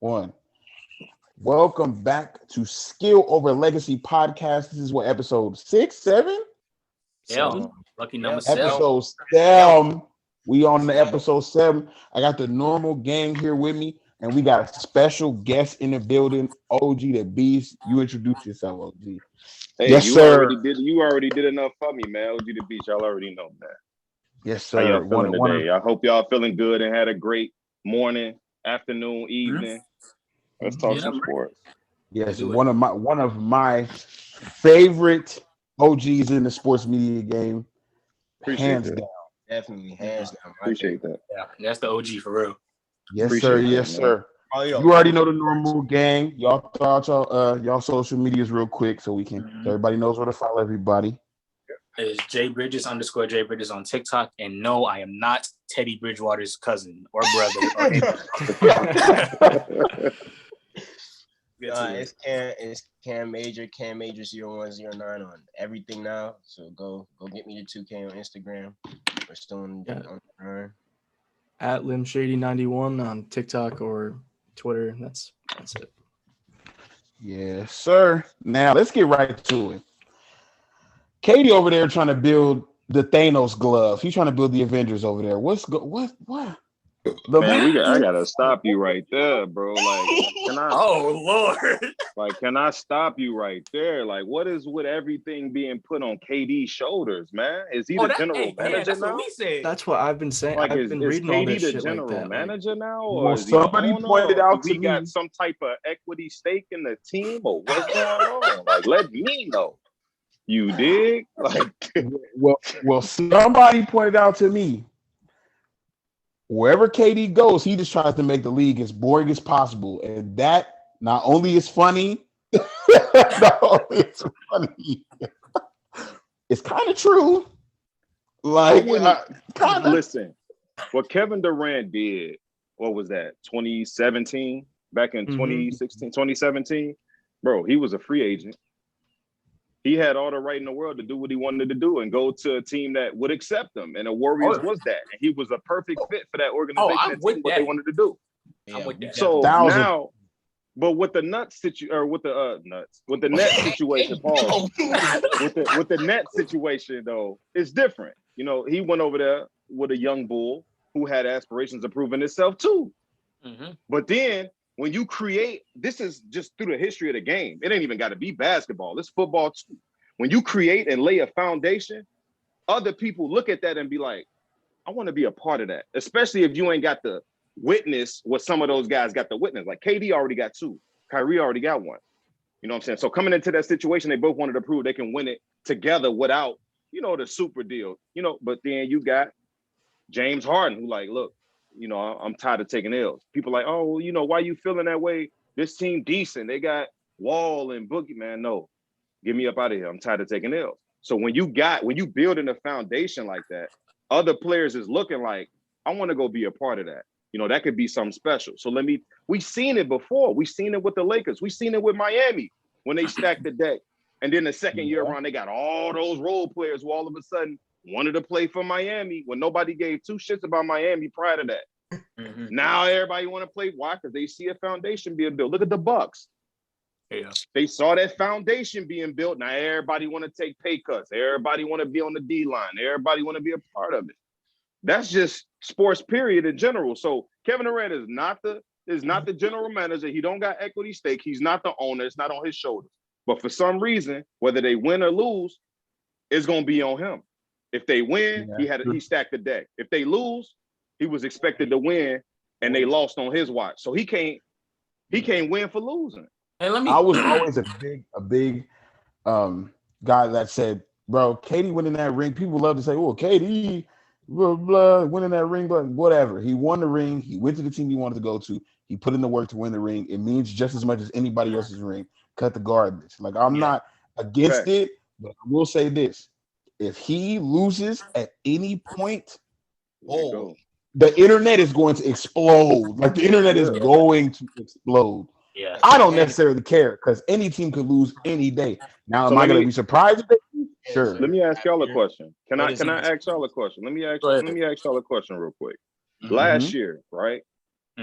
One. Welcome back to Skill Over Legacy Podcast. This is what episode 6, 7? Yeah, lucky number 7. Episode 7. We on the episode 7. I got the normal gang here with me, and we got a special guest in the building, OG the Beast. You introduce yourself, OG. Hey, Yes, you sir. already did enough for me, man. OG the Beach, y'all already know that. Yes, How sir. y'all feeling today? I hope y'all feeling good and had a great morning, afternoon, evening. Let's talk some sports. Yes, one of my favorite OGs in the sports media game. Hands down. Definitely, hands down. Appreciate that. Yeah, that's the OG for real. Yes, Appreciate sir. that, Yes, man. sir. You already know the normal gang. Y'all thought y'all social medias real quick so we can so everybody knows where to follow everybody. It's @Bridges_J Bridges on TikTok. And no, I am not Teddy Bridgewater's cousin or brother. It's Cam Major 0109 on everything now. So go get me the 2K on Instagram. We're still on the grind. @LimShady91 on TikTok or Twitter. That's it. Yes, sir. Now let's get right to it. Katie over there trying to build the Thanos glove. He's trying to build the Avengers over there. What? Man, I gotta stop you right there, bro. Like, can I? Oh Lord! Like, can I stop you right there? Like, what is with everything being put on KD's shoulders, man? Is he the general manager that's now? What we said. That's what I've been saying. Like, I've been reading all KD this the shit general like that. manager now, or Well, is he the somebody owner, pointed or out do to we me- got some type of equity stake in the team, or what's going on? Like, let me know. You dig? Like, well, somebody pointed out to me. Wherever KD goes, he just tries to make the league as boring as possible, and that not only is funny, it's kind of true. Like, listen, what Kevin Durant did, what was that, 2017? Back in 2016, 2017? Bro, he was a free agent. He had all the right in the world to do what he wanted to do and go to a team that would accept him. And the Warriors was that. And he was a perfect fit for that organization. I'm with what that. they wanted to do. I'm with that. So now, but with the Nets situation, Paul, with the Nets situation though, it's different. You know, he went over there with a young bull who had aspirations of proving himself too. Mm-hmm. But then when you create, this is just through the history of the game. It ain't even got to be basketball. It's football too. When you create and lay a foundation, other people look at that and be like, I want to be a part of that. Especially if you ain't got the witness what some of those guys got the witness. Like KD already got 2. Kyrie already got 1. You know what I'm saying? So coming into that situation, they both wanted to prove they can win it together without, the super deal. But then you got James Harden who like, look, I'm tired of taking L's. People like, oh, why you feeling that way? This team decent. They got Wall and Boogie, man. No, get me up out of here. I'm tired of taking L's. So when you building a foundation like that, other players is looking like, I want to go be a part of that. That could be something special. So we seen it before. We seen it with the Lakers. We seen it with Miami when they stacked the deck. And then the second year around, they got all those role players who all of a sudden wanted to play for Miami when nobody gave 2 shits about Miami prior to that. Mm-hmm. Now everybody want to play. Why? Because they see a foundation being built. Look at the Bucks. Yeah. They saw that foundation being built. Now everybody want to take pay cuts. Everybody want to be on the D line. Everybody want to be a part of it. That's just sports period in general. So Kevin Durant is not the general manager. He don't got equity stake. He's not the owner. It's not on his shoulders. But for some reason, whether they win or lose, it's gonna be on him. If they win, he stacked the deck. If they lose, he was expected to win, and they lost on his watch. So he can't win for losing. I was always a big guy that said, bro, KD winning that ring. People love to say, oh, KD, blah, blah, winning that ring, but whatever. He won the ring. He went to the team he wanted to go to. He put in the work to win the ring. It means just as much as anybody else's ring. Cut the garbage. Like, I'm not against it, but I will say this. If he loses at any point, the internet is going to explode. Like, the internet is going to explode. Yeah. I don't necessarily care because any team could lose any day. Now, am I going to be surprised if they lose? Sure. Let me ask y'all a question. Can I ask y'all a question? Let me ask y'all a question real quick. Mm-hmm. Last year, right?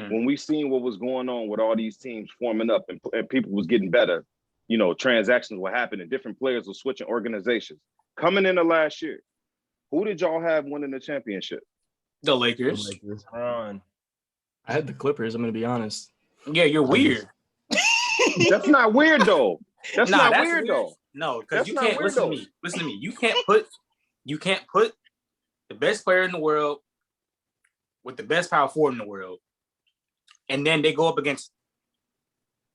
when we seen what was going on with all these teams forming up and people was getting better, you know, transactions were happening, different players were switching organizations. Coming into last year, who did y'all have winning the championship? The Lakers. Ron. I had the Clippers. I'm gonna be honest. Yeah, you're weird. That's not weird though. That's not weird though. No, because you not can't weird, listen though. to me. Listen to me. You can't put the best player in the world with the best power forward in the world, and then they go up against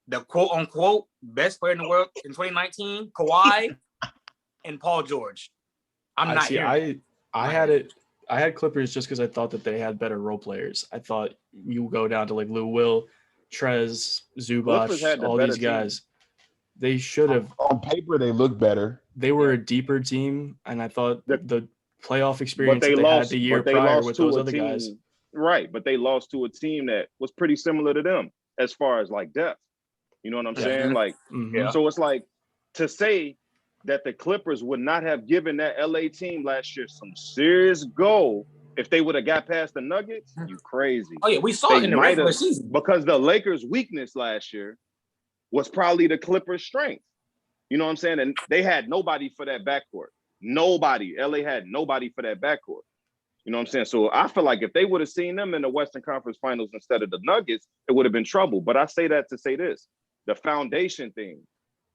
the quote unquote best player in the world in 2019, Kawhi and Paul George. I had Clippers just because I thought that they had better role players. I thought you go down to like Lou Will, Trez, Zubac, all these guys. They should have. On paper, they look better. They were a deeper team, and I thought the playoff experience that they had the year prior with those other guys. Right, but they lost to a team that was pretty similar to them as far as like depth. You know what I'm saying? Like, so it's like to say that the Clippers would not have given that LA team last year some serious go if they would have got past the Nuggets. You crazy? Oh yeah, we saw it in the regular season because the Lakers' weakness last year was probably the Clippers' strength. You know what I'm saying? And they had nobody for that backcourt. Nobody. LA had nobody for that backcourt. You know what I'm saying? So I feel like if they would have seen them in the Western Conference Finals instead of the Nuggets, it would have been trouble. But I say that to say this, the foundation thing.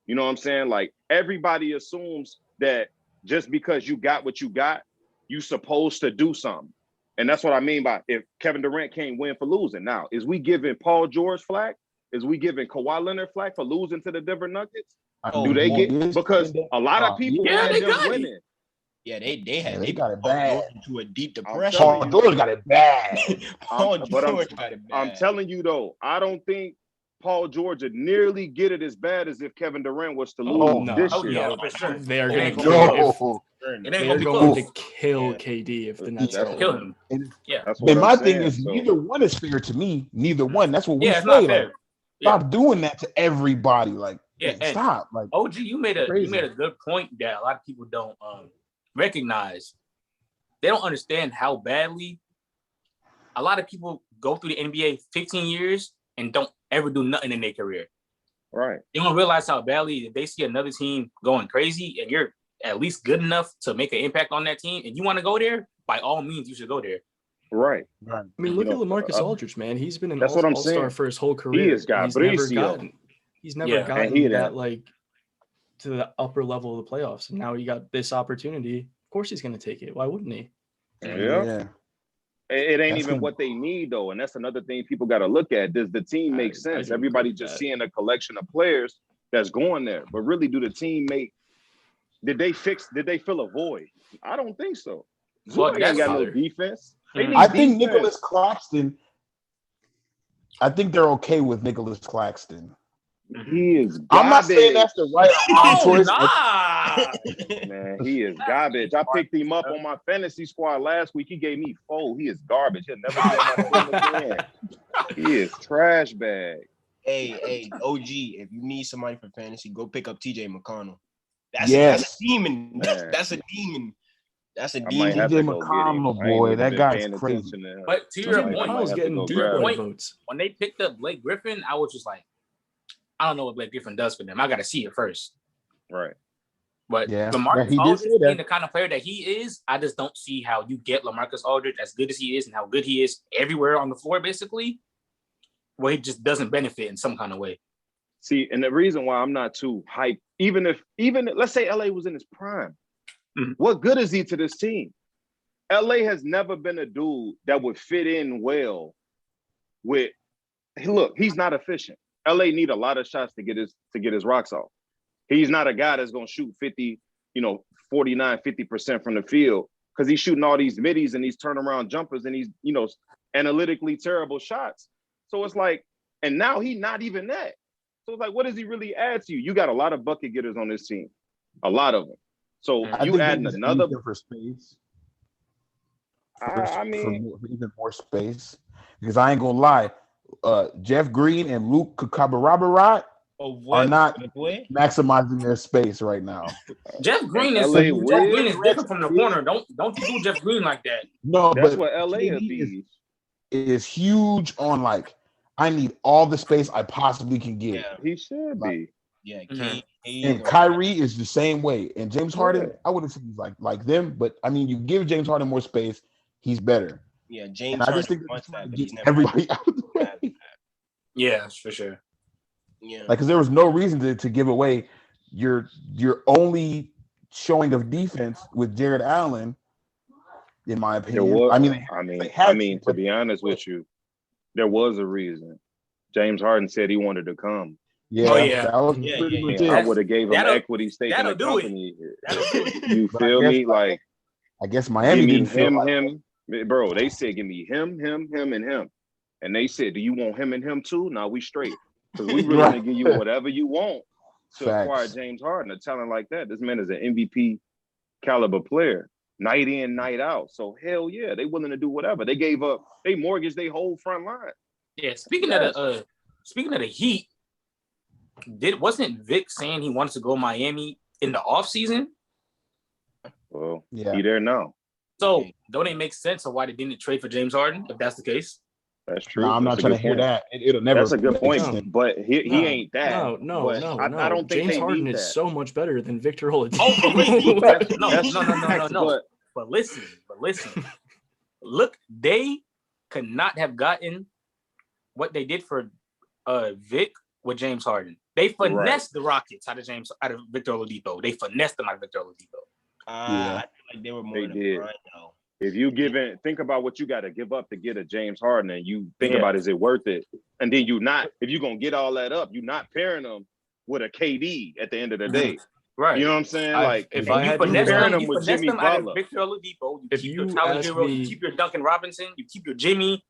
You know what I'm saying? Like everybody assumes that just because you got what you got, you supposed to do something. And that's what I mean by if Kevin Durant can't win for losing. Now, is we giving Paul George flack? Is we giving Kawhi Leonard flack for losing to the Denver Nuggets? Do they get because a lot of people had them winning. Yeah, they got it bad into a deep depression. Paul George got it bad. Paul George got it bad. I'm telling you though, I don't think Paul George would nearly get it as bad as if Kevin Durant was to lose this year. Yeah, for sure. They are going to kill KD if the Nets kill him. Yeah. But my thing is, neither one is fair to me. Neither one. That's what we say. Like, stop doing that to everybody. Like, stop. Like, OG, you made a good point that a lot of people don't recognize. They don't understand how badly a lot of people go through the NBA 15 years and don't ever do nothing in their career. Right. They don't realize how badly if they see another team going crazy and you're at least good enough to make an impact on that team and you want to go there, by all means, you should go there. Right. I mean, look at LaMarcus Aldridge, man. He's been an all-star for his whole career. He has got He's never gotten that, like, to the upper level of the playoffs. And now he got this opportunity. Of course he's going to take it. Why wouldn't he? Yeah. It ain't even what they need, though. And that's another thing people got to look at. Does the team make sense? Everybody just seeing a collection of players that's going there. But really, do the team did they fill a void? I don't think so. Zubac ain't got no defense. I think Nicholas Claxton, I think they're okay with Nicholas Claxton. He is garbage. I'm not saying that's the right choice. Man, he is garbage. I picked him up on my fantasy squad last week. He gave me 4. He is garbage. He'll never play my team again. He is trash bag. Hey, OG, if you need somebody for fantasy, go pick up TJ McConnell. That's a demon. That's a demon. That's a demon. TJ McConnell, boy, that guy's crazy. But to your point, McConnell's getting deep votes. When they picked up Blake Griffin, I was just like, I don't know what Blake Griffin does for them. I got to see it first. Right. But LaMarcus Aldridge being the kind of player that he is, I just don't see how you get LaMarcus Aldridge as good as he is and how good he is everywhere on the floor, basically, where he just doesn't benefit in some kind of way. See, and the reason why I'm not too hyped, even let's say LA was in his prime, what good is he to this team? LA has never been a dude that would fit in well with. Look, he's not efficient. LA need a lot of shots to get his rocks off. He's not a guy that's going to shoot 50, 49, 50% from the field because he's shooting all these middies and these turnaround jumpers and these, analytically terrible shots. So it's like, and now he's not even that. So it's like, what does he really add to you? You got a lot of bucket getters on this team, a lot of them. So you adding another for space. I mean, for even more space, because I ain't gonna lie. Jeff Green and Luke Kabarabaraat are not maximizing their space right now. Jeff Green is different from the corner. Don't you do Jeff Green like that? No, that's but what LA is. is huge on like I need all the space I possibly can get. Yeah. He should be. Yeah, And Kyrie is the same way. And James Harden, I wouldn't say he's like them, but I mean, you give James Harden more space, he's better. Yeah, James and I just Harden think wants that, but get he's never everybody out of the way. Yeah, for sure. Yeah, like because there was no reason to give away your only showing of defense with Jared Allen, in my opinion. I mean, to be honest with you, there was a reason. James Harden said he wanted to come. Yeah, that was pretty much it. I would have gave him equity stake in the company. You feel me? Like, I guess Miami didn't feel him. Bro, they said give me him, and him. And they said, do you want him and him too? No, we straight. Because we really gonna give you whatever you want to acquire James Harden. A talent like that. This man is an MVP caliber player. Night in, night out. So hell yeah, they willing to do whatever. They mortgaged their whole front line. Yeah, speaking of the Heat, wasn't Vic saying he wants to go Miami in the offseason? Well, he there now. So don't it make sense of why they didn't trade for James Harden if that's the case? That's true. No, I'm not trying to hear that. It'll never. That's a good point, but he ain't that. No. I don't think James Harden is so much better than Victor Oladipo. No. But listen. Look, they could not have gotten what they did for Vic with James Harden. They finessed the Rockets out of Victor Oladipo. They finessed them out of Victor Oladipo. I feel like they were more than Bryant, though. If you think about what you got to give up to get a James Harden, and you think about is it worth it? And then if you're gonna get all that up, you're not pairing them with a KD at the end of the day. Right. You know what I'm saying? If I had pairing them with Jimmy Butler, Victor Oladipo, you if keep you your Tyler Hero, you keep your Duncan Robinson, you keep your Jimmy.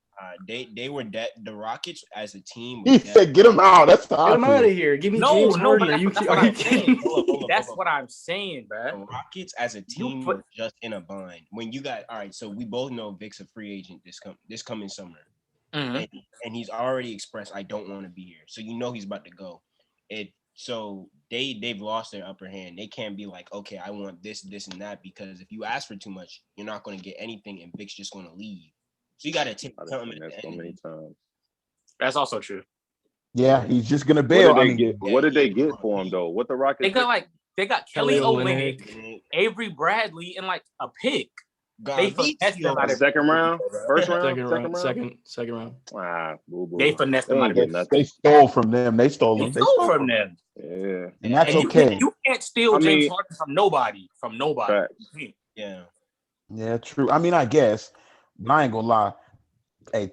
They were the Rockets as a team. He said, "Get him out." That's the get him out of here. Give me James Harden. Are you kidding? That's what I'm saying, bro. The Rockets as a team were just in a bind. When you got so we both know Vic's a free agent this coming summer, and he's already expressed I don't want to be here. So you know he's about to go. So they've lost their upper hand. They can't be like, okay, I want this, and that, because if you ask for too much, you're not going to get anything, and Vic's just going to leave. So you got to take time at the end. That's also true. Yeah, he's just gonna bail. What did they get for him though? What the Rockets? They got Kelly Olynyk, Avery Bradley, and like a pick. They finessed them out of second round, first round, second round. They finessed them out of They stole from them. They stole them. They stole from them. Yeah, and that's okay. You can't steal James Harden from nobody. Yeah, true. I mean, I guess. But I ain't gonna lie. Hey,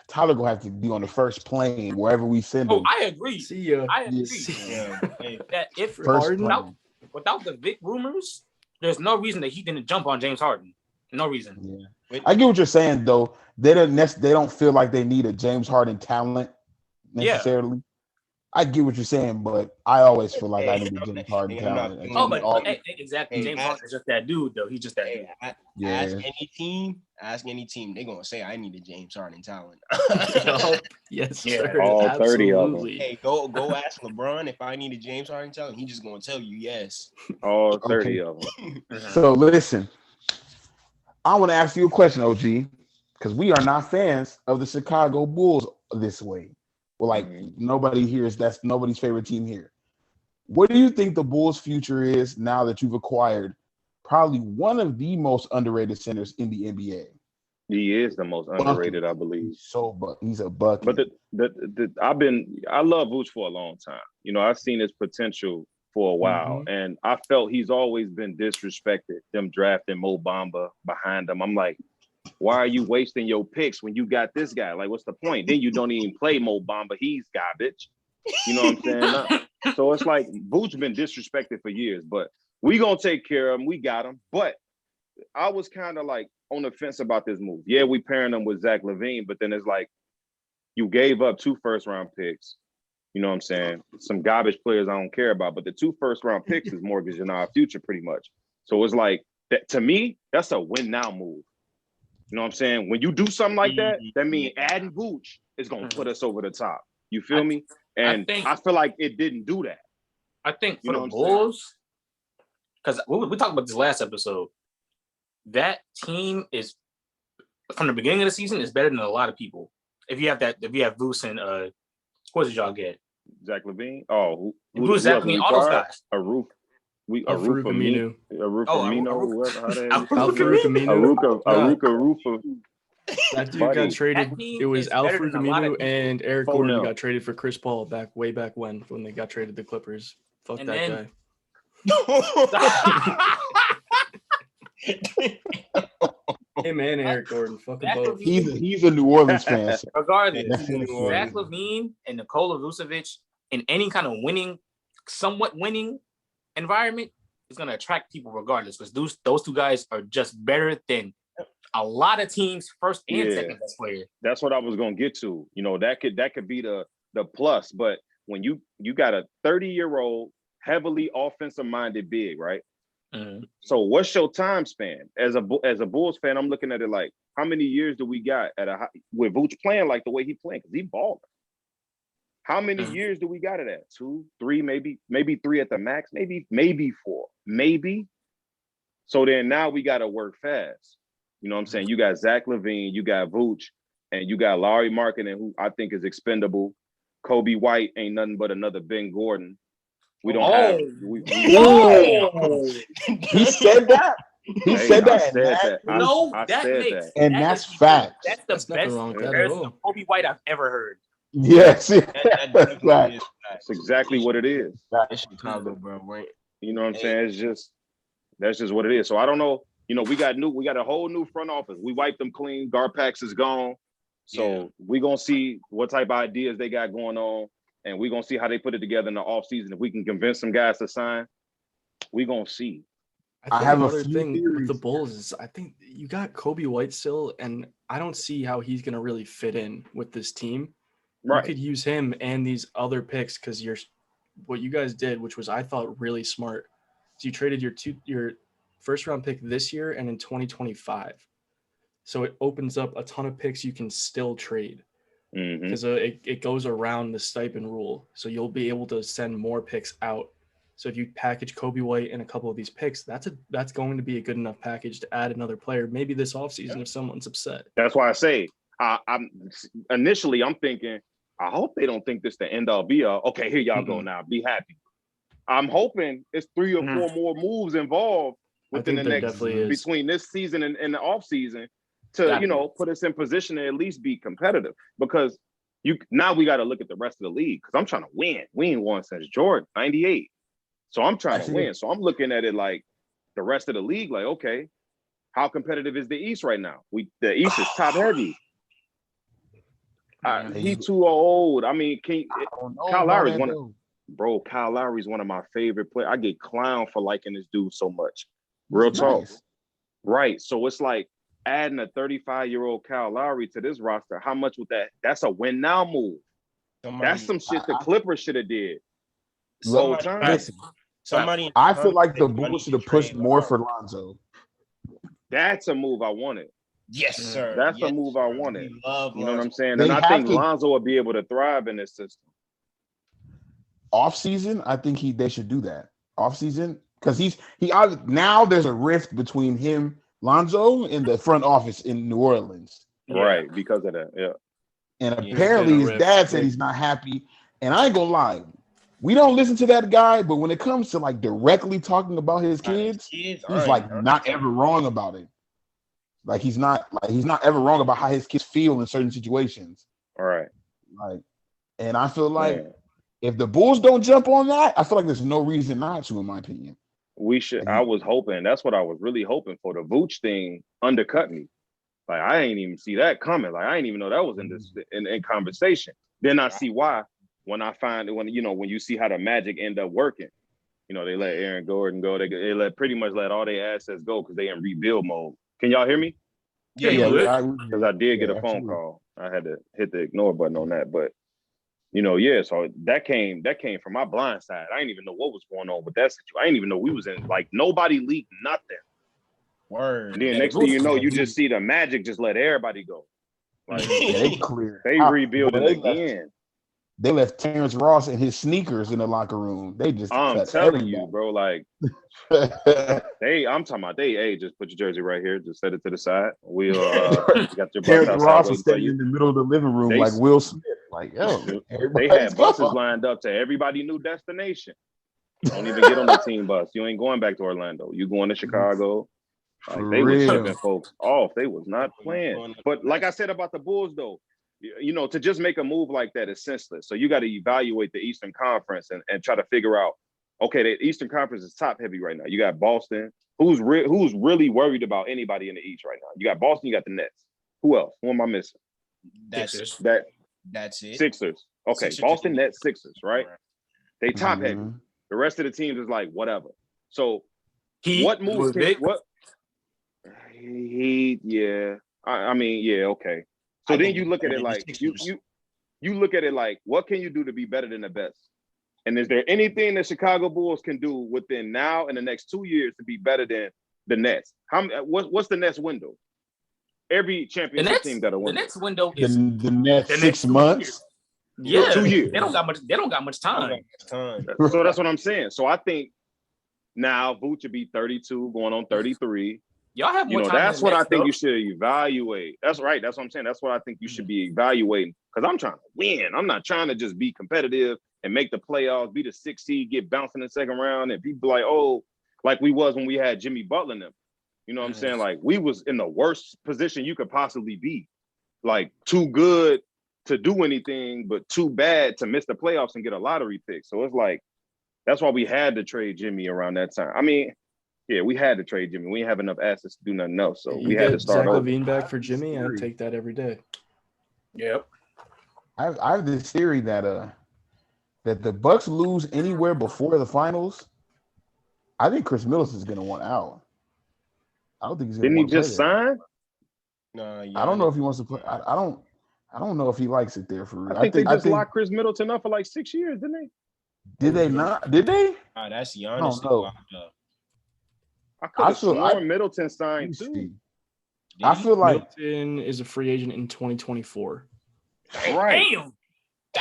Tyler gonna have to be on the first plane wherever we send him. I agree. See ya. I agree. That if without the Vic rumors, there's no reason that he didn't jump on James Harden. No reason. Yeah. I get what you're saying though. They don't feel like they need a James Harden talent necessarily. I get what you're saying, but I always feel like I need a James Harden talent. Exactly. James Harden is just that dude, though. He's just that dude. Ask any team, they're gonna say I need a James Harden talent. Yes, sir. All 30 of them. Hey, go ask LeBron if I need a James Harden talent. He's just gonna tell you yes. All 30 of them. So listen, I want to ask you a question, OG, because we are not fans of the Chicago Bulls this way. Well, like nobody here that's nobody's favorite team here. What do you think the Bulls' future is now that you've acquired probably one of the most underrated centers in the NBA? He is the most underrated, I believe. He's a bucket. But I love Vooch for a long time. You know, I've seen his potential for a while, and I felt he's always been disrespected. Them drafting Mo Bamba behind him. I'm like, why are you wasting your picks when you got this guy? Like, what's the point? Then you don't even play Mo Bamba. He's garbage. You know what I'm saying? So it's like Vooch been disrespected for years, but we gonna take care of him. We got him. But I was kind of like on the fence about this move. Yeah, we pairing him with Zach LaVine, but then it's like you gave up 2 first-round picks. You know what I'm saying? Some garbage players I don't care about, but the 2 first-round picks is mortgaging our future pretty much. So it's like that to me, that's a win now move. You know what I'm saying? When you do something like that, that means adding Vooch is gonna put us over the top. You feel me? And I feel like it didn't do that. I think for the Bulls, because we talked about this last episode, that team is from the beginning of the season is better than a lot of people. If you have Vuce and what did y'all get? Zach LaVine. Oh, Vuce, Zach LaVine, all those guys. Aruf Aminu. Aruka Rufa. That dude got traded. It was Al-Farouq Aminu and Eric Gordon got traded for Chris Paul way back when they got traded to the Clippers. Fuck and that guy. Hey man, Eric Gordon, fuck them both. He's a New Orleans fan. Regardless, Zach LaVine and Nikola Vucevic in any kind of somewhat winning environment is going to attract people regardless, because those two guys are just better than a lot of teams' first and second best player. That's what I was going to get to. That could be the plus, but when you got a 30-year-old heavily offensive minded big, right? Mm-hmm. So what's your time span? As a Bulls fan, I'm looking at it like, how many years do we got with Vooch playing like the way he playing? Because he balling. How many years do we got it at? 2, 3, maybe 3 at the max, maybe 4, maybe. So then now we got to work fast. You know what I'm saying? You got Zach LaVine, you got Vooch, and you got Larry Markkinen, who I think is expendable. Kobe White ain't nothing but another Ben Gordon. We don't have. He said that. He said that. And that's fact. That's the best comparison of Kobe White I've ever heard. Yes, that's exactly what it is. It's Chicago, bro. Right? You know what I'm saying? That's just what it is. So I don't know. We got a whole new front office. We wiped them clean. Garpax is gone. So we're gonna see what type of ideas they got going on. And we're going to see how they put it together in the offseason. If we can convince some guys to sign, we're going to see. I have another thing with the Bulls is I think you got Kobe White still, and I don't see how he's going to really fit in with this team. Right. You could use him and these other picks because what you guys did, which was, I thought, really smart. So you traded your first-round pick this year and in 2025. So it opens up a ton of picks you can still trade. Because it goes around the stipend rule, so you'll be able to send more picks out. So if you package Kobe White and a couple of these picks, that's going to be a good enough package to add another player, maybe this offseason if someone's upset. That's why I say I'm thinking, I hope they don't think this the end all be all. Okay, here y'all go now. Be happy. I'm hoping it's 3 or 4 more moves involved within the next between this season and the offseason. To put us in position to at least be competitive, because now we got to look at the rest of the league, because I'm trying to win. We ain't won since Jordan '98, so I'm trying to win. So I'm looking at it like the rest of the league, like, okay, how competitive is the East right now? The East is top heavy. He too old. I mean, Kyle Lowry's Kyle Lowry's one of my favorite players. I get clown for liking this dude so much. Real talk, right? So it's like, adding a 35-year-old Kyle Lowry to this roster, how much would that's a win now move. That's some shit the Clippers should have did. I feel like the Bulls should have pushed more for Lonzo. That's a move I wanted. Yes, sir. That's a move I wanted. You know what I'm saying? And I think Lonzo will be able to thrive in this system. Off season, I think they should do that. Off season, because now there's a rift between him, Lonzo, in the front office in New Orleans. Right, because of that, yeah. And apparently his dad said he's not happy. And I ain't gonna lie, we don't listen to that guy, but when it comes to like directly talking about his kids, he's like not ever wrong about it. Like he's not ever wrong about how his kids feel in certain situations. All right. Like, and I feel like if the Bulls don't jump on that, I feel like there's no reason not to, in my opinion. We should. I was hoping. That's what I was really hoping for. The Vooch thing undercut me. Like I ain't even see that coming. Like I ain't even know that was in this in conversation. Then I see why when you see how the Magic end up working. They let Aaron Gordon go. They pretty much let all their assets go because they in rebuild mode. Can y'all hear me? Yeah. Because I did get a phone call. I had to hit the ignore button on that, but. So that came from my blind side. I didn't even know what was going on with that situation. I didn't even know we was in, like, nobody leaked nothing. Word. And then next thing you know, you just see the Magic just let everybody go. Like, they clear. They rebuilding again. They left Terrence Ross and his sneakers in the locker room. They just I'm cut telling everybody. you, bro. Like I'm talking about they. Hey, just put your jersey right here. Just set it to the side. We'll you got your bus Terrence outside Ross was waiting for standing you. in the middle of the living room They- like Will Smith. Like, yo, They had buses going. lined up to everybody new destination. Don't even get on the team bus. You ain't going back to Orlando. You going to Chicago. Like For they was real. shipping folks off. They was not playing. But like I said about the Bulls, though, you know, to just make a move like that is senseless. So you got to evaluate the Eastern Conference and try to figure out, okay, the Eastern Conference is top heavy right now. You got Boston. Who's really worried about anybody in the East right now? You got Boston, you got the Nets. Who else? Who am I missing? That's it. Sixers. Okay, Sixers. Boston, Nets, Sixers, right? They top heavy. Mhm. The rest of the teams is like whatever. So Heat, what moves can Vic. what? Heat, yeah. I mean, yeah, okay. So then you look at it like you look at it like, what can you do to be better than the best? And is there anything the Chicago Bulls can do within now and the next 2 years to be better than the Nets? What's the Nets window? Every championship team got a window. The next window is The next the 6 next 2 months. years. Yeah, 2 years. They don't got much time. So that's what I'm saying. So I think now Vooch should be 32, going on 33. Y'all have more You know, time. that's than what I Nets, think though. you should evaluate. That's right. That's what I'm saying. That's what I think you should be evaluating. Because I'm trying to win. I'm not trying to just be competitive and make the playoffs, be the 6th seed, get bounced in the second round, and people like, oh, like we was when we had Jimmy Butler in them. You know what I'm saying? Like we was in the worst position you could possibly be. Like too good to do anything, but too bad to miss the playoffs and get a lottery pick. So it's like, that's why we had to trade Jimmy around that time. I mean, yeah, we had to trade Jimmy. We didn't have enough assets to do nothing else. So we had to start Zach over. LaVine back for Jimmy. I'd take that every day. Yep. I have this theory that the Bucks lose anywhere before the finals. I think Chris Middleton is going to want out. I don't think he's going to. Didn't he just sign? No, I don't know if he wants to play. I don't know if he likes it there for real. I think they just locked Chris Middleton up for like 6 years, didn't they? Did they not? Did they? That's Giannis. I don't know. I could have sworn Middleton signed too. I feel like Middleton is a free agent in 2024. Right.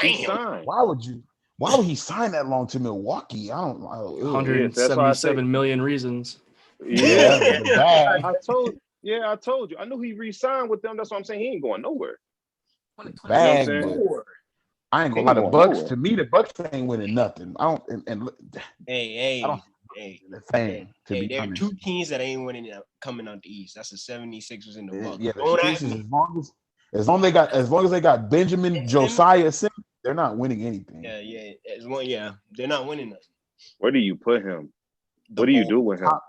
Damn. Why would he sign that long to Milwaukee? I don't know. 177 million reasons. Yeah. I told you. I knew he re-signed with them. That's what I'm saying. He ain't going nowhere. Bag, you know what I'm saying? I ain't gonna lie. The Bucks, to me, the Bucks ain't winning nothing. I don't. Hey. The thing, there are 2 teams that ain't winning coming out the East. That's the 76ers and the Bucks. Yeah, as long as they got Benjamin Josiah Simmons, they're not winning anything. Yeah. They're not winning nothing. Where do you put him? What do you do with him? Top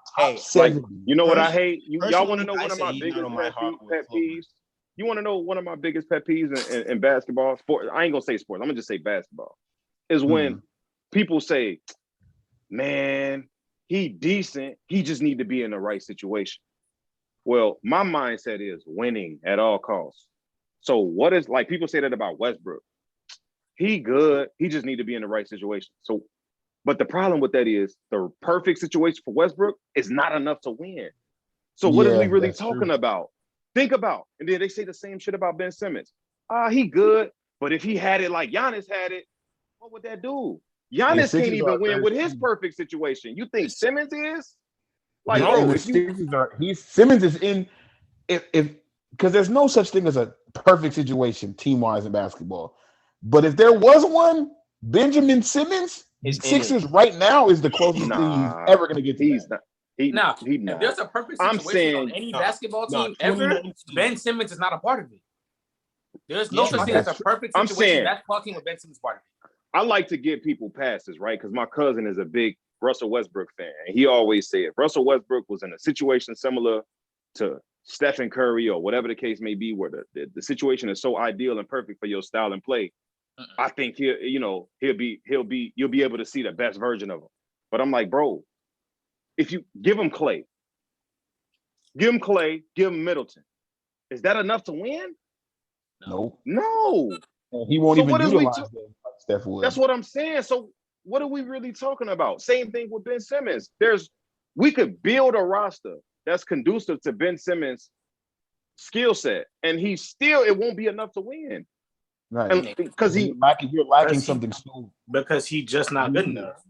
like, you know what I hate? Y'all want to know I one of my say biggest pet floor. peeves? You want to know one of my biggest pet peeves in basketball? Sport. I ain't gonna say sports. I'm gonna just say basketball. Is when people say, "Man, he decent. He just need to be in the right situation." Well, my mindset is winning at all costs. So what is, like, people say that about Westbrook? He good. He just need to be in the right situation. So, but the problem with that is the perfect situation for Westbrook is not enough to win. So what is we really talking about? Think about, and then they say the same shit about Ben Simmons. He good, but if he had it like Giannis had it, what would that do? Giannis can't even win with his perfect situation. You think Simmons is? Like, bro, Simmons is in if because there's no such thing as a perfect situation team-wise in basketball. But if there was one, Benjamin Simmons, Sixers right now is the closest thing he's ever going to get to. He's not. If there's a perfect situation on any basketball team ever, Ben Simmons is not a part of it. There's no such thing as a perfect situation. That's talking with Ben Simmons part of it. I like to give people passes, right? Because my cousin is a big Russell Westbrook fan. And he always said if Russell Westbrook was in a situation similar to Stephen Curry or whatever the case may be, where the situation is so ideal and perfect for your style and play, I think you'll be able to see the best version of him. But I'm like, bro, if you give him Clay, give him Middleton, is that enough to win? No. He won't even utilize them like Steph would. That's what I'm saying. So what are we really talking about? Same thing with Ben Simmons. We could build a roster that's conducive to Ben Simmons' skill set, and it won't be enough to win. Right. Because you're lacking something so because he's just not good enough.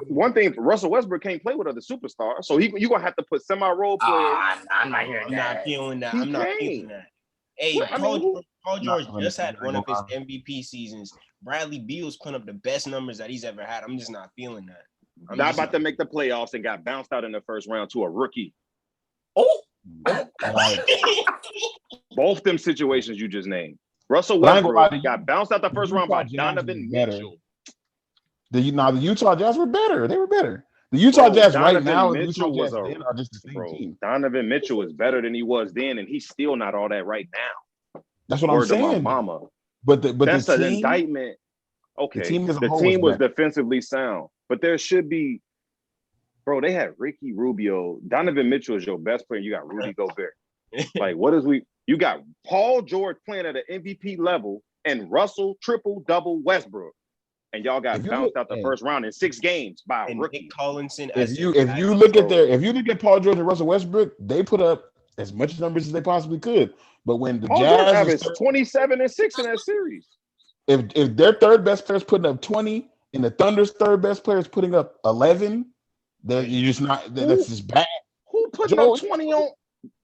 One thing, Russell Westbrook can't play with other superstars, so you're gonna have to put semi-role players. I'm not hearing I'm that. not feeling that. I'm not feeling that. Hey, Paul George just had one of his MVP seasons. Bradley Beal's putting up the best numbers that he's ever had. I'm just not feeling that. I'm not about to make the playoffs and got bounced out in the first round to a rookie. Oh, both them situations you just named. Russell Westbrook got bounced out the first round by Donovan Mitchell. The Utah Jazz were better. They were better. The Utah Jazz right now and the Utah Jazz then are just the same team. Donovan Mitchell is better than he was then, and he's still not all that right now. That's what I'm saying. My mama. But that's the team, an indictment. Okay, the team was defensively sound, but there should be. Bro, they had Ricky Rubio. Donovan Mitchell is your best player. You got Rudy Gobert. Like, you got Paul George playing at an MVP level and Russell triple-double Westbrook. And y'all got bounced out the first round in 6 games by a rookie. Nick Collinson. If you look at Paul George and Russell Westbrook, they put up as much numbers as they possibly could. But when the Jazz averaged 27 and 6 in that series. If their third best player is putting up 20 and the Thunder's third best player is putting up 11, then you're just not. That's just bad. Who put up 20 on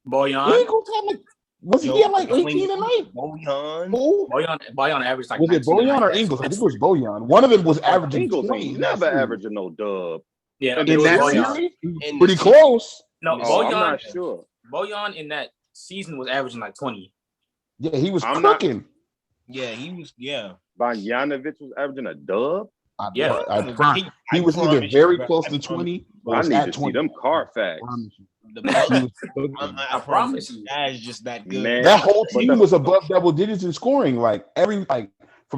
Bojan? Was he at like 18 a night? Bojan averaged like. Was it Bojan or Ingles? I think it was Bojan. One of them was averaging Ingles 20. Never averaging no dub. Yeah, in that series, pretty close. No, Bojan. I'm not sure. Bojan in that season was averaging like 20. Yeah, he was cooking. He was. Yeah, Bogdanovic was averaging a dub. He was either very close to 20. I need to see them Carfax. I promise you, that is just that good. Man, that whole team was above double digits in scoring, from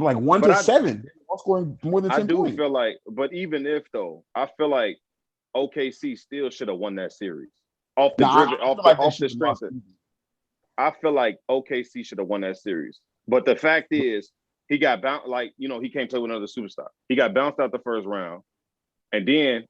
1 to 7, all scoring more than 10 points. I do feel like, but even if though, I feel like OKC still should have won that series off the strength. I feel like OKC should have won that series, but the fact is, he got bounced. He can't play with another superstar. He got bounced out the first round, and then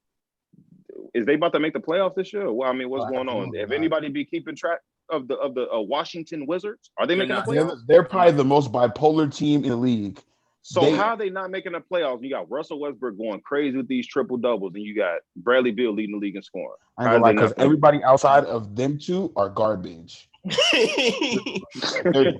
is they about to make the playoffs this year? Well, I mean, what's going on? If anybody be keeping track of the Washington Wizards, are they making the playoffs? They're probably the most bipolar team in the league. So how are they not making the playoffs? You got Russell Westbrook going crazy with these triple doubles, and you got Bradley Beal leading the league in scoring. Because everybody outside of them two are garbage. They're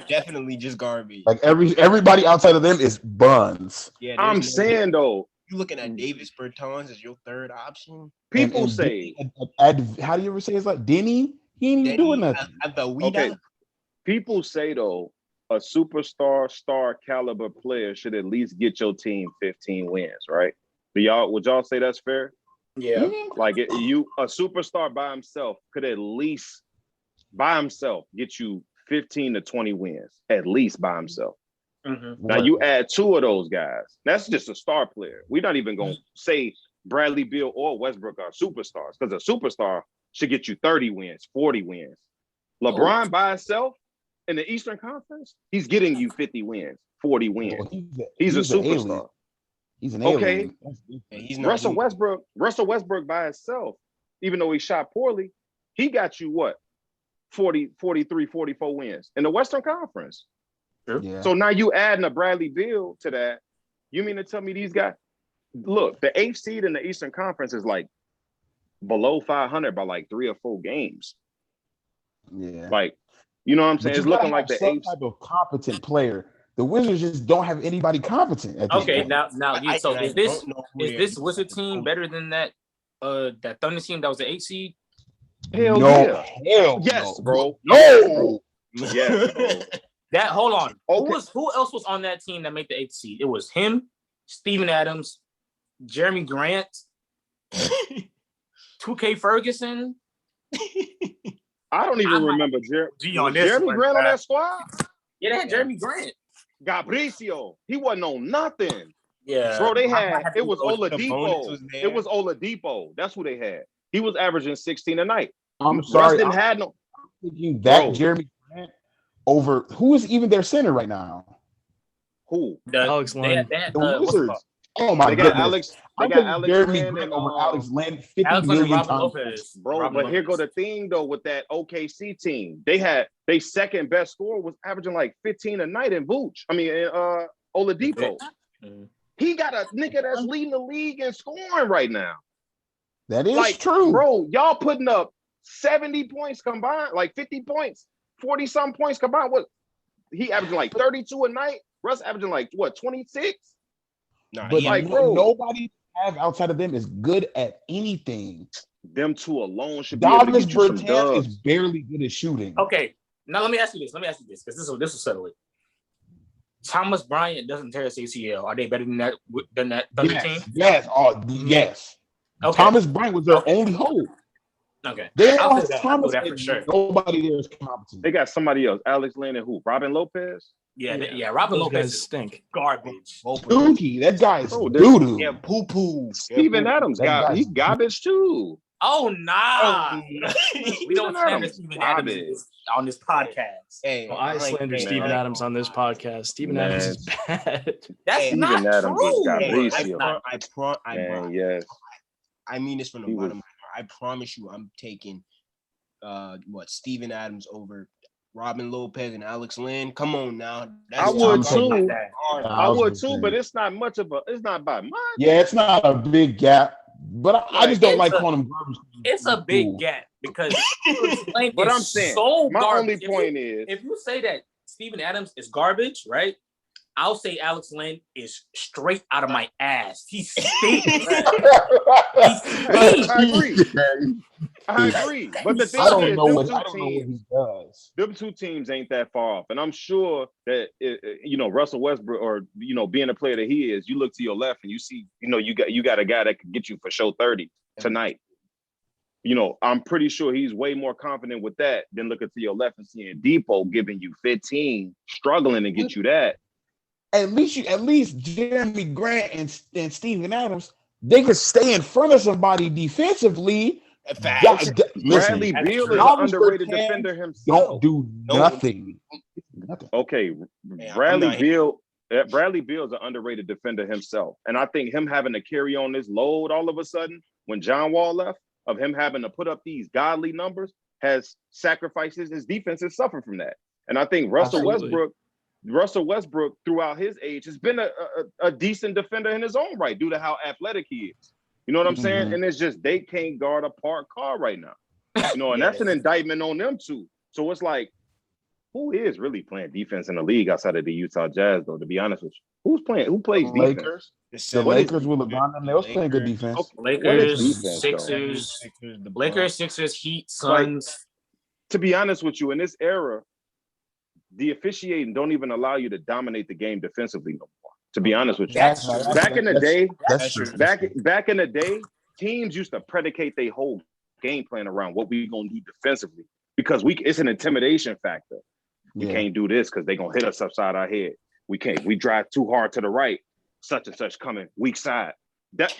definitely just garbage. Like everybody outside of them is buns. Yeah, I'm saying though, you looking at Davis Bertans as your third option. People say, how do you ever say it's like Denny? He ain't even doing nothing. Okay. People say though, a superstar, star caliber player should at least get your team 15 wins, right? Would y'all say that's fair? Yeah. Like a superstar by himself could at least by himself get you 15 to 20 wins, at least by himself. Mm-hmm. Now you add 2 of those guys. That's just a star player. We're not even going to say Bradley Beal or Westbrook are superstars, because a superstar should get you 30 wins, 40 wins. LeBron by himself in the Eastern Conference, he's getting you 50 wins, 40 wins. He's a superstar. He's an alien. He's not Russell Westbrook by himself, even though he shot poorly, he got you what? 40, 43, 44 wins in the Western Conference. Yeah. So now you adding a Bradley Beal to that. You mean to tell me these guys? Look, the 8th seed in the Eastern Conference is like below 500 by like 3 or 4 games. Yeah. Like, you know what I'm saying? It's looking like the 8th type of competent player. The Wizards just don't have anybody competent. Okay, now, so is this Wizard team better than that Thunder team that was the 8th seed? Hell no, yeah. Hell yes, no. bro. No. Yes, bro. Hold on. Okay. Who else was on that team that made the 8th seed? It was him, Steven Adams, Jeremy Grant, 2K Ferguson. I don't even remember Jeremy Grant on that squad. Yeah, they had Jeremy Grant. Gabricio, he wasn't on nothing. Yeah, bro. They had it was Oladipo. It was Oladipo. That's who they had. He was averaging 16 a night. I'm sorry. Didn't have no. I'm thinking that bro. Jeremy Grant over who is even their center right now? Who? Alex Len. The Wizards. Oh my They got goodness. Alex. They I'm got taking Alex Jeremy Lin Grant and over Alex Lin 50 Alex million Robin times. Lopez, bro. Robin But here go Lopez. the thing though with that OKC team. They second best scorer was averaging like 15 a night in Vooch. I mean, Oladipo. Mm-hmm. He got a nigga that's leading the league in scoring right now. That is Like, true. bro, y'all putting up 70 points combined, like 50 points, 40-some points combined. What? He averaging like 32 a night. Russ averaging like, what, 26? Nah, But like, bro, nobody have outside of them is good at anything. them two alone should be able to get you some Bertans is dubs. barely good at shooting. Okay, now let me ask you this, because this will settle it. Thomas Bryant doesn't tear his ACL. Are they better than that Thunder team? Yes. Yes. Okay. Thomas Bryant was their only hope. Okay. They I'll lost say that. Thomas I'll say that for sure. Nobody there is competent. They got somebody else. Alex Lin and who? Robin Lopez? Yeah. Robin Those Lopez guys is stink. garbage. Dookie, that guy's Bro, doo-doo. Yeah, poo-poo. Steven Adams That he's guy's garbage too. Oh nah. We don't slander Adams, Steven garbage. Adams on this podcast. Hey, Well, I slander man. Steven Adams on this podcast. Steven Adams is bad. That's Hey, not Steven Adams is true. garbage. That's not- Man, yes. I mean this from the He bottom was- of my heart. I promise you, I'm taking Steven Adams over Robin Lopez and Alex Lin. Come on now. I would too. That. I would too, but it's not by much. Yeah, it's not a big gap. But I just don't It's like a- calling him garbage. It's a big gap because Lane But is I'm saying, so my garbage. only point is, If you say that Steven Adams is garbage, right? I'll say Alex Lin is straight out of my ass. He stinks. I agree. But the thing I don't is, know what them he does. them two teams ain't that far off. And I'm sure that, Russell Westbrook or, being a player that he is, you look to your left and you see, you got a guy that could get you for show 30 tonight. I'm pretty sure he's way more confident with that than looking to your left and seeing Depot giving you 15, struggling to get you that. At least Jeremy Grant and Steven Adams, they could stay in front of somebody defensively. Bradley Beal is an underrated defender himself. Don't do nothing. Okay, Bradley Beal is an underrated defender himself. And I think him having to carry on this load all of a sudden when John Wall left, of him having to put up these godly numbers, has sacrificed his defense has suffered from that. And I think Russell Westbrook throughout his age has been a decent defender in his own right due to how athletic he is. You know what I'm saying? And it's just they can't guard a parked car right now. And that's an indictment on them too. So it's like, who is really playing defense in the league outside of the Utah Jazz, though, to be honest with you? Who plays defense? The Lakers with LeBron and they was playing good defense. Lakers, defense, Sixers, Heat, Suns. To be honest with you, in this era, the officiating don't even allow you to dominate the game defensively no more. To be honest with you, back in the day, teams used to predicate their whole game plan around what we gonna do defensively because it's an intimidation factor. We can't do this because they're gonna hit us upside our head. We can't. We drive too hard to the right. Such and such coming weak side. That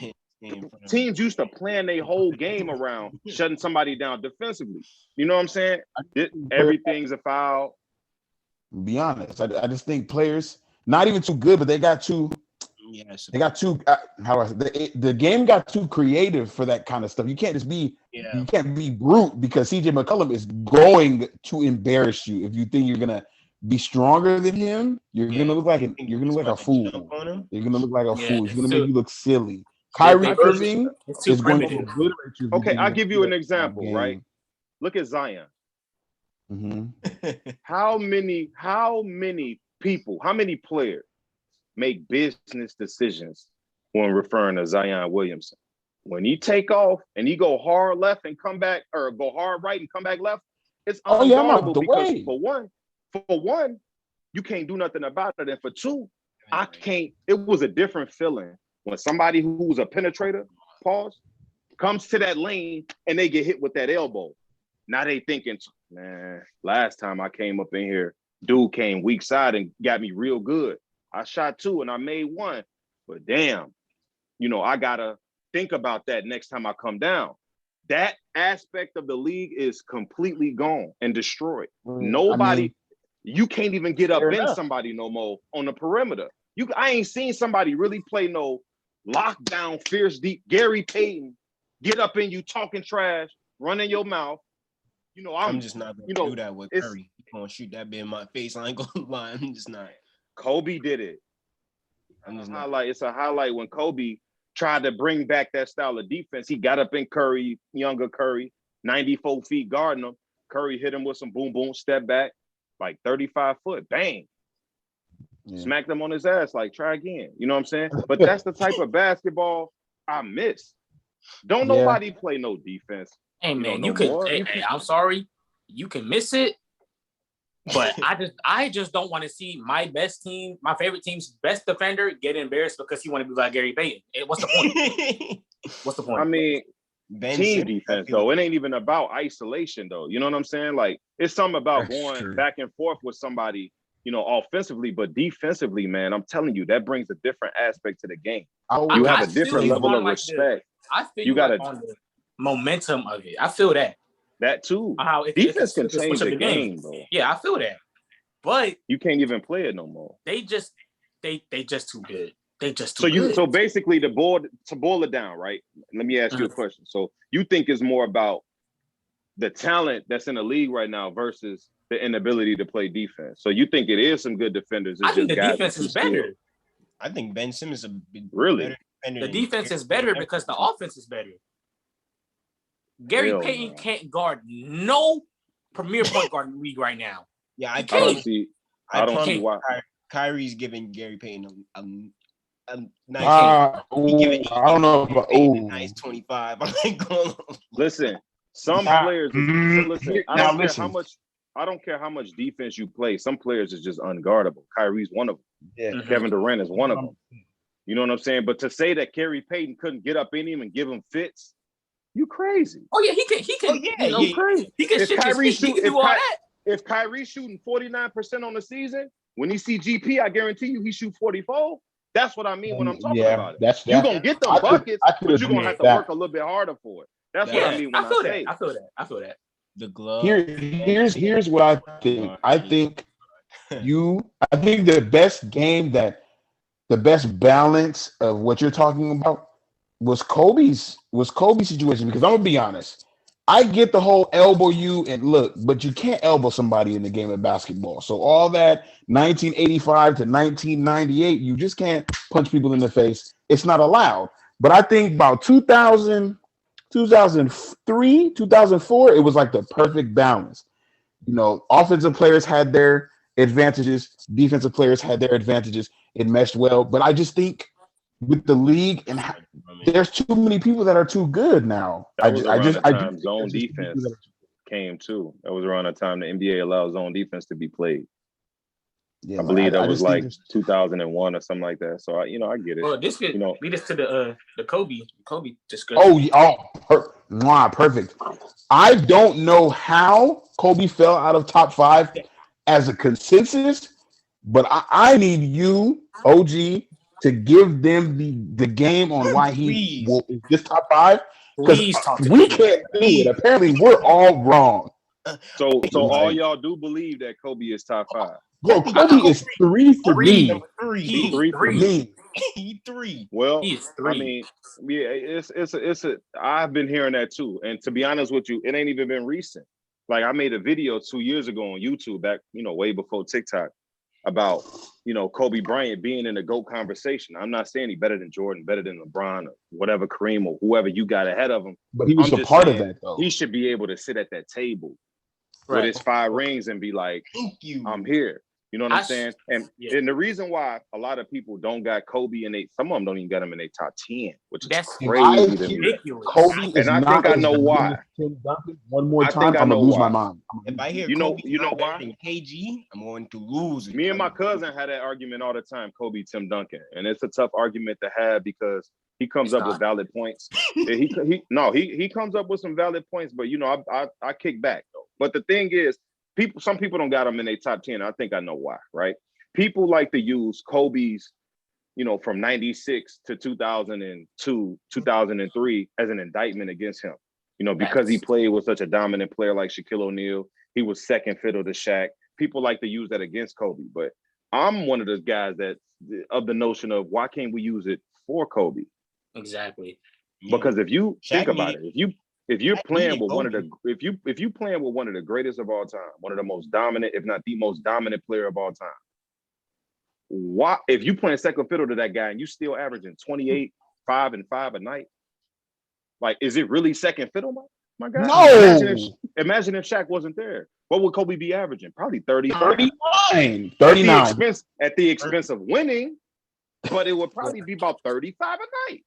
teams used to plan their whole game around shutting somebody down defensively. You know what I'm saying? Everything's a foul. Be honest, I just think players not even too good, but they got too. Yes, they got too. The game got too creative for that kind of stuff. You can't just be. You can't be brute because CJ McCollum is going to embarrass you. If you think you're gonna be stronger than him, you're gonna look like a fool. You're gonna look like a fool. He's gonna make you look silly. Kyrie Irving is going to obliterate you. Okay, I'll give you an example. Right, look at Zion. How many players make business decisions when referring to Zion Williamson? When he take off and he go hard left and come back, or go hard right and come back left, it's unguardable because for one, you can't do nothing about it, and for two, I can't. It was a different feeling when somebody who's a penetrator, comes to that lane and they get hit with that elbow. Now they thinking, man, last time I came up in here, dude came weak side and got me real good. I shot 2 and I made 1, but damn, I gotta think about that next time I come down. That aspect of the league is completely gone and destroyed. You can't even get up in somebody no more on the perimeter. I ain't seen somebody really play no lockdown, fierce deep. Gary Payton, get up in you talking trash, running your mouth. You know, I'm just not gonna do that with Curry. He's gonna shoot that bit in my face. I ain't gonna lie. I'm just not. Kobe did it. It's It's a highlight when Kobe tried to bring back that style of defense. He got up in Curry, younger Curry, 94 feet guarding him. Curry hit him with some boom, boom, step back, like 35 foot, bang. Yeah. Smacked him on his ass, like, try again. You know what I'm saying? But that's the type of basketball I miss. Don't nobody play no defense. Hey, man, I'm sorry. You can miss it. But I just don't want to see my favorite team's best defender get embarrassed because he want to be like Gary Payton. What's the point? What's the point? I mean, team defense, though. It ain't even about isolation, though. You know what I'm saying? Like, it's something about going back and forth with somebody, you know, offensively, but defensively, man, I'm telling you, that brings a different aspect to the game. You have a different level of respect. I feel you got on the momentum of it. I feel that. That too. Defense can change the game, bro. Yeah, I feel that. But you can't even play it no more. They just too good. They just too good. So basically to boil it down, right? Let me ask you a question. So you think it's more about the talent that's in the league right now versus the inability to play defense. So you think it is some good defenders? I think the defense is better. I think Ben Simmons is a really better the defense is better because the offense is better. Gary Payton can't guard no premier point guard in the league right now. Yeah, I don't see why. Kyrie's giving Gary Payton a nice. I don't know about nice 25. I'm like, listen, some players. Listen, I don't care how much defense you play. Some players is just unguardable. Kyrie's one of them. Yeah. Kevin Durant is one of them. You know what I'm saying? But to say that Gary Payton couldn't get up in him and give him fits. You crazy? Oh yeah, he can. Crazy. He can shift his feet. He can do all that. If Kyrie's shooting 49% on the season, when he see GP, I guarantee you he shoot 44. That's what I mean when I'm talking about it. You're gonna get them buckets, but you're gonna have to work a little bit harder for it. That's what I mean when I say. I feel that. The glove. Here's what I think. I think the best balance of what you're talking about was Kobe's situation, because I'm gonna be honest. I get the whole elbow you and look, but you can't elbow somebody in the game of basketball. So all that 1985 to 1998, you just can't punch people in the face. It's not allowed. But I think about 2000, 2003, 2004, it was like the perfect balance. You know, offensive players had their advantages, defensive players had their advantages. It meshed well, but I just think with the league and there's too many people that are too good now. Zone defense came too. That was around the time the NBA allowed zone defense to be played. Yeah, I believe that was like 2001 or something like that. So I get it. Well, this could lead us to the Kobe discussion. Perfect. I don't know how Kobe fell out of top 5 as a consensus, but I need you, OG, to give them the game on why he is this top 5. Because we can't do it. Apparently, we're all wrong. So all y'all do believe that Kobe is top 5? Bro, Kobe is 3 for me. 3 for me. 3. Well, he's 3. I mean, yeah, it's a. I've been hearing that too, and to be honest with you, it ain't even been recent. Like I made a video 2 years ago on YouTube, back way before TikTok, about Kobe Bryant being in the GOAT conversation. I'm not saying he's better than Jordan, better than LeBron, or whatever, Kareem, or whoever you got ahead of him. But he was a part of that, though. He should be able to sit at that table with his 5 rings and be like, "Thank you, I'm here." You know what I'm saying? And the reason why a lot of people don't got Kobe some of them don't even got him in their top 10, which is crazy to me. Kobe is I think I know why. One more time, I'm gonna lose my mind. If I hear Kobe, why? KG, I'm going to lose. Me and my cousin had that argument all the time, Kobe, Tim Duncan, and it's a tough argument to have because he comes up with valid points. He comes up with some valid points, but I kick back though. But the thing is, some people don't got him in their top 10. I think I know why, right? People like to use Kobe's, from 96 to 2002, 2003 as an indictment against him. Because he played with such a dominant player like Shaquille O'Neal. He was second fiddle to Shaq. People like to use that against Kobe. But I'm one of those guys that's of the notion of why can't we use it for Kobe? Exactly. Because if you think Shaq about it, if you're playing with Kobe. if you playing with one of the greatest of all time, one of the most dominant, if not the most dominant player of all time, why if you playing second fiddle to that guy and you still averaging 28, 5 and 5 a night, like is it really second fiddle, my guy? No. Imagine if Shaq wasn't there. What would Kobe be averaging? Probably 35. 39. At the expense of winning, but it would probably be about 35 a night.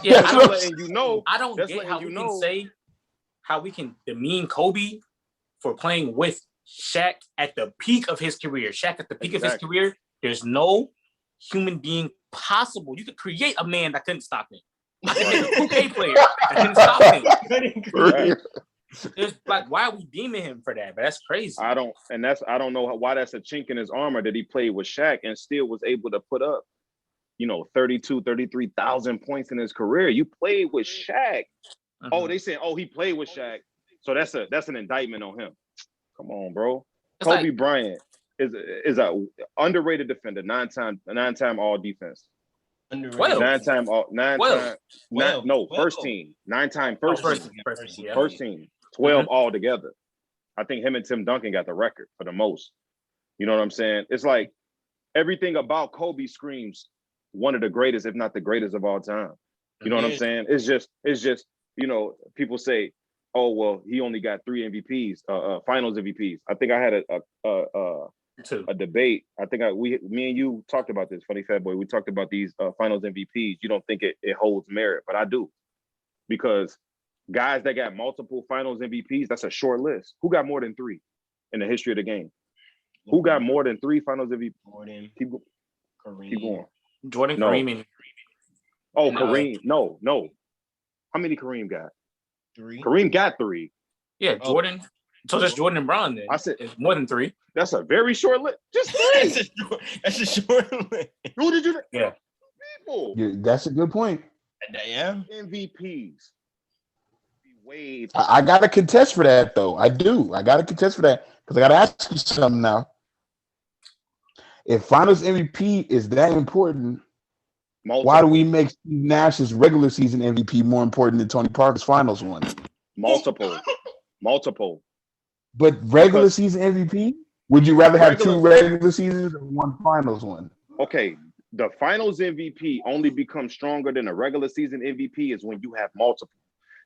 Yeah, That's letting you know. I don't get how we can say how we can demean Kobe for playing with Shaq at the peak of his career. Shaq at the peak of his career, there's no human being possible. You could create a man that couldn't stop him. I could make a 2K player that couldn't stop him. It's like, why are we deeming him for that? But that's crazy. I don't know why that's a chink in his armor that he played with Shaq and still was able to put up, 33,000 points in his career. You played with Shaq. Oh, they saying, he played with Shaq. So that's an indictment on him. Come on, bro. Kobe Bryant is a underrated defender, nine-time all defense. First team. 9-time first team. 12 all together. I think him and Tim Duncan got the record for the most. You know what I'm saying? It's like everything about Kobe screams one of the greatest, if not the greatest of all time. You know what I'm saying? It's just, people say, oh, well, he only got 3 MVPs, finals MVPs. I think I had a debate. I think me and you talked about this, Funny Fat Boy. We talked about these finals MVPs. You don't think it holds merit, but I do. Because guys that got multiple finals MVPs, that's a short list. Who got more than 3 in the history of the game? Who got more than 3 finals MVPs? Jordan. Keep going. Jordan, no. Kareem, and Kareem. No. How many Kareem got? 3. Kareem got 3. Yeah, Jordan. So that's Jordan and Bron then. I said it's more than 3. That's a very short list. Just 3. That's a short list. Who did you? Yeah. People. That's a good point. Yeah. MVPs. I got to contest for that, though. I do. I got to contest for that because I got to ask you something now. If Finals MVP is that important, why do we make Steve Nash's regular season MVP more important than Tony Parker's Finals one? Multiple. But regular season MVP? Would you rather have 2 regular seasons or 1 Finals one? Okay, the Finals MVP only becomes stronger than a regular season MVP is when you have multiple.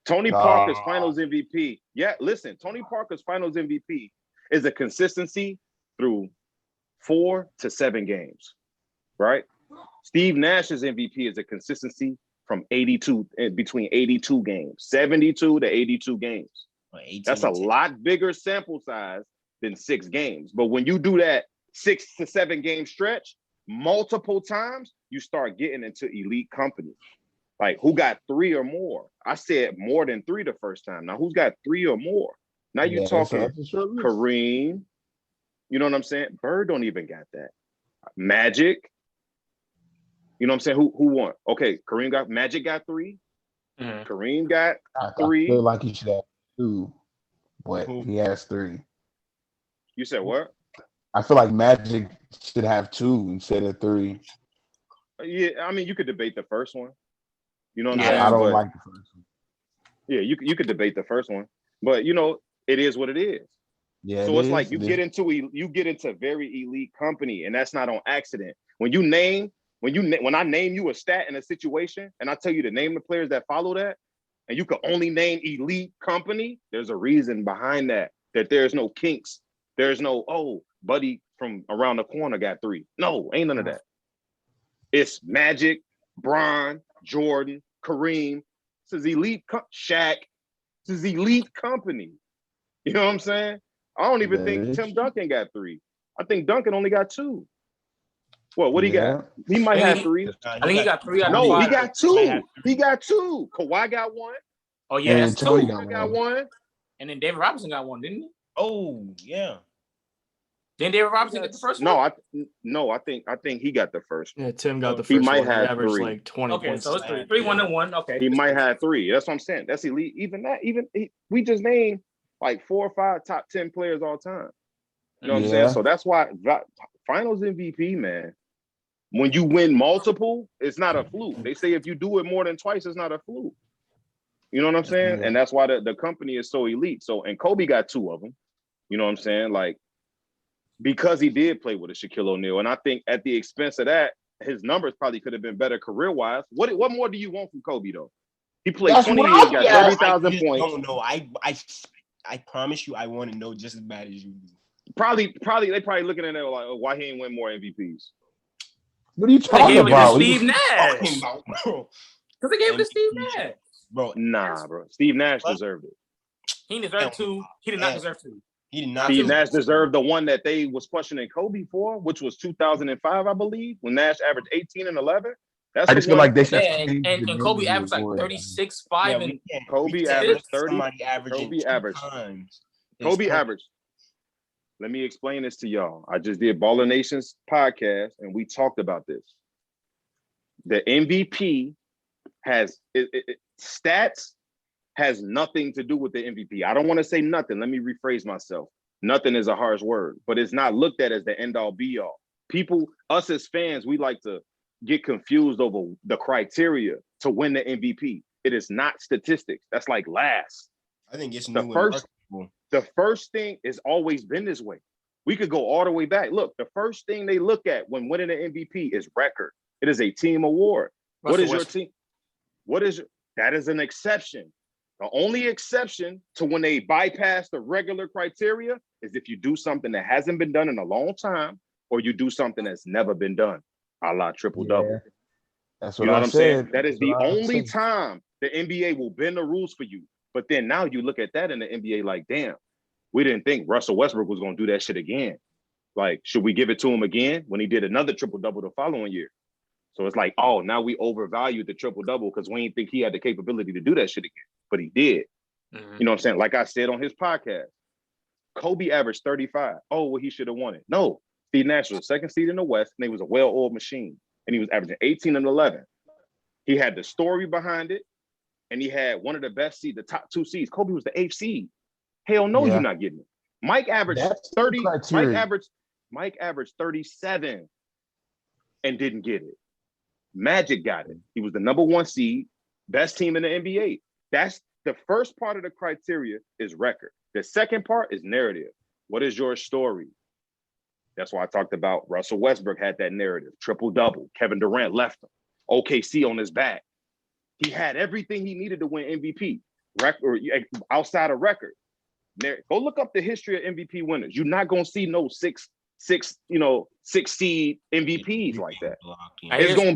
Tony Parker's Finals MVP. Yeah, listen, Tony Parker's Finals MVP is a consistency through 4 to 7 games, right? Steve Nash's MVP is a consistency from between 82 games, 72 to 82 games. That's a lot bigger sample size than 6 games. But when you do that 6 to 7 game stretch multiple times, you start getting into elite company. Like who got 3 or more? I said more than 3 the first time. Now who's got 3 or more? Now you're talking Kareem. You know what I'm saying? Bird don't even got that. Magic. You know what I'm saying? Who won? Okay, Magic got 3. Mm-hmm. Kareem got 3. I feel like he should have 2, but he has 3. You said what? I feel like Magic should have 2 instead of 3. Yeah, I mean, you could debate the first one. You know what I'm saying? I don't like the first one. Yeah, you could debate the first one, but it is what it is. Yeah. So it's like you get into very elite company, and that's not on accident. When I name you a stat in a situation, and I tell you to name the players that follow that, and you can only name elite company, there's a reason behind that. That there's no kinks. There's no buddy from around the corner got 3. No, ain't none of that. It's Magic, Bron, Jordan, Kareem. This is elite. Shaq. This is elite company. You know what I'm saying? I don't even think Tim Duncan got 3. I think Duncan only got 2. Well, what he got? He might have 3. I think he got 3. No, he got 2. He got 2. Kawhi got 1. Oh yeah, that's 2. I got 1. And then David Robinson got 1, didn't he? Oh yeah. Then David Robinson got the first one? I think he got the first one. Yeah, Tim got the first one. He might have averaged 3. Like 20 okay, points. So it's 3. 3, 1, and 1. Okay. He might have 3. That's what I'm saying. That's elite. We just named like 4 or 5 top 10 players all time. You know what I'm saying? So that's why Finals MVP, man. When you win multiple, it's not a fluke. They say if you do it more than twice, it's not a fluke. You know what I'm saying? Yeah. And that's why the company is so elite. So, and Kobe got 2 of them. You know what I'm saying? Like, because he did play with a Shaquille O'Neal. And I think at the expense of that, his numbers probably could have been better career-wise. What more do you want from Kobe, though? He played 20 years, got 30,000 points. I don't know. I promise you, I want to know just as bad as you do. Probably they probably looking at it like, oh, why he ain't win more MVPs? What are you talking about? Steve Nash. Bro. Because they gave it to Steve Nash. Bro, nah, bro. Steve Nash deserved it. He deserved 2. He did not deserve 2. He did not. Steve Nash deserved the one that they was questioning Kobe for, which was 2005, I believe, when Nash averaged 18 and 11. I just feel like they should. And Kobe averaged like 36, 5, and Kobe averaged 30. Somebody averaging Kobe averaged. times. Kobe averaged. Let me explain this to y'all. I just did Baller Nation's podcast, and we talked about this. The MVP has stats has nothing to do with the MVP. I don't want to say nothing. Let me rephrase myself. Nothing is a harsh word, but it's not looked at as the end all be all. People, us as fans, we like to get confused over the criteria to win the MVP. It is not statistics. That's like last. I think it's the first thing has always been this way. We could go all the way back. Look, the first thing they look at when winning an MVP is record. It is a team award. What is your team? That is an exception. The only exception to when they bypass the regular criteria is if you do something that hasn't been done in a long time, or you do something that's never been done, a la triple-double. That's what I'm saying. That is the only time the NBA will bend the rules for you. But then now you look at that in the NBA like, damn, we didn't think Russell Westbrook was going to do that shit again. Like, should we give it to him again when he did another triple-double the following year? So it's like, oh, now we overvalued the triple-double because we didn't think he had the capability to do that shit again. But he did. Mm-hmm. You know what I'm saying? Like I said on his podcast, Kobe averaged 35. Oh, well, he should have won it. No, Steve Nash was the second seed in the West, and he was a well-oiled machine. And he was averaging 18 and 11. He had the story behind it, and he had one of the best seeds, the top 2 seeds. Kobe was the 8th seed. Hell no, you're not getting it. Mike averaged 30. Mike averaged 37 and didn't get it. Magic got it. He was the number 1 seed, best team in the NBA. That's the first part of the criteria is record. The second part is narrative. What is your story? That's why I talked about Russell Westbrook had that narrative. Triple-double. Kevin Durant left him. OKC on his back. He had everything he needed to win MVP. Record outside of record. Go look up the history of MVP winners. You're not gonna see no six seed MVPs like that. It's gonna